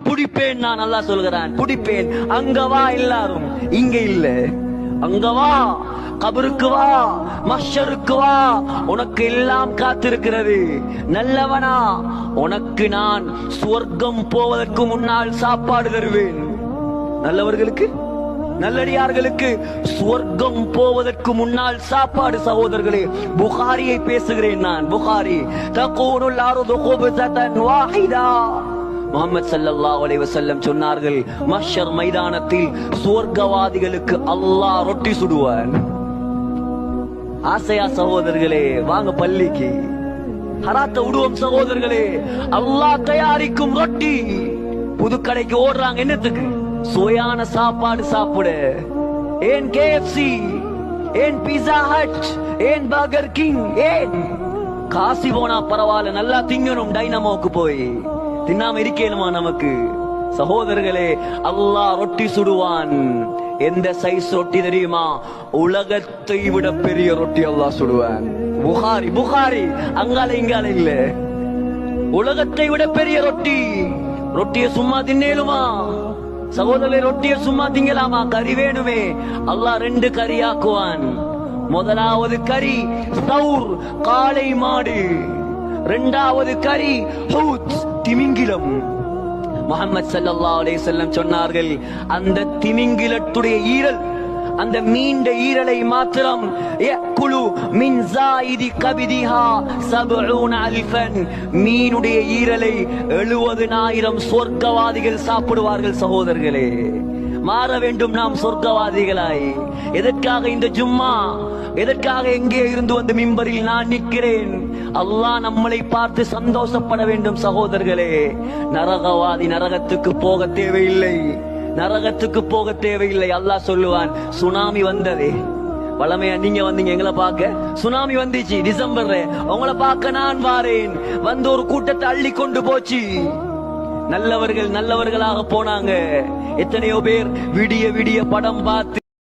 புடிப்பேன் நான். அல்லாஹ் சொல்கிறான் புடிப்பேன். அங்க வா எல்லாரும், இங்க இல்ல. அங்க வா, கபருக்கு வா, மஹ்ஷருக்கு வா, உனக்கு எல்லாம் காத்திருக்கிறது. நல்லவனா, உனக்கு நான் சுவர்க்கம் போவதற்கு முன்னால் சாப்பாடு தருவேன். நல்லவர்களுக்கு, நல்லடியார்களுக்கு சுவர்க்கம் போவதற்கு முன்னால் சாப்பாடு. சகோதரர்களே, புகாரியை பேசுகிறேன் நான். புகாரி தகூனுல் அர்து குப்ஸதன் வாஹிதா. முஹம்மது ஸல்லல்லாஹு அலைஹி வஸல்லம் சொன்னார்கள், மஹ்ஷர் மைதானத்தில் சுவர்க்கவாதிகளுக்கு அல்லாஹ் ரொட்டி சுடுவான். ஆசையா சகோதரர்களே? வாங்க பள்ளிக்கு, ஹராத்த விடுவோம் சகோதரர்களே. அல்லாஹ் தயாரிக்கும் ரொட்டி. புதுக்கடைக்கு ஓடுறாங்க என்னத்துக்கு? சுவையான சாப்பாடு சாப்பிட. ஏன் KFC, ஏன் பீஸா ஹட், ஏன் பர்கர் கிங்? ஏன்? காசி போனா பரவாயில்ல, நல்லா திங்கணும். டைனமோக்கு போய் தின்னாம இருக்கேனுமா நமக்கு? சகோதரர்களே, அல்லாஹ் ரொட்டி சுடுவான். எந்த சைஸ் ரொட்டி தெரியுமா? உலகத்தை விட பெரிய ரொட்டி அல்லாஹ் சுடுவான். புகாரி, புகாரி, அங்கால இங்கால இல்ல. உலகத்தை விட பெரிய ரொட்டி. ரொட்டியை சும்மா தின்னேலுமா சகோதரர்களே? ரொட்டியை சும்மா திங்கலாமா? கறி வேணுமே. அல்லாஹ் 2 கறியாக்குவான். முதலாவது கறி சௌர், காளை மாடு. 2வது கறி ஹூத், திமிங்கிலம். முஹம்மது ஸல்லல்லாஹு அலைஹி வஸல்லம் சொன்னார்கள், அந்த திமிங்கிலத்துடைய ஈரல், அந்த மீண்ட ஈரலை மாத்திரம் யக்குலு மின் ஸாயிதி கபிதிஹா 70000. மீனுடைய ஈரலை 70000 சொர்க்கவாதிகள் சாப்பிடுவார்கள். சகோதரர்களே, மாற வேண்டும் நாம் சொர்க்கவாதிகளாய். எதற்காக இந்த ஜும்மா? எதற்காக எங்கே இருந்து வந்து மிம்பரில் நான் நிற்கிறேன்? அல்லாஹ் நம்மளை பார்த்து சந்தோஷப்பட வேண்டும். சகோதரர்களே, நரகவாதி நரகத்துக்கு போக தேவையில்லை, நரகத்துக்கு போக தேவையில்லை. அல்லாஹ் சொல்லுவான், சுனாமி வந்ததே, வளமையா நீங்க வந்தீங்க எங்களை பார்க்க. சுனாமி வந்துச்சு டிசம்பர்ல, உங்களை பார்க்க நான் வாரேன். வந்து ஒரு கூட்டத்தை அள்ளி கொண்டு போச்சு. நல்லவர்கள் நல்லவர்களாக போனாங்க. எத்தனையோ பேர் விடிய விடிய படம் பார்த்து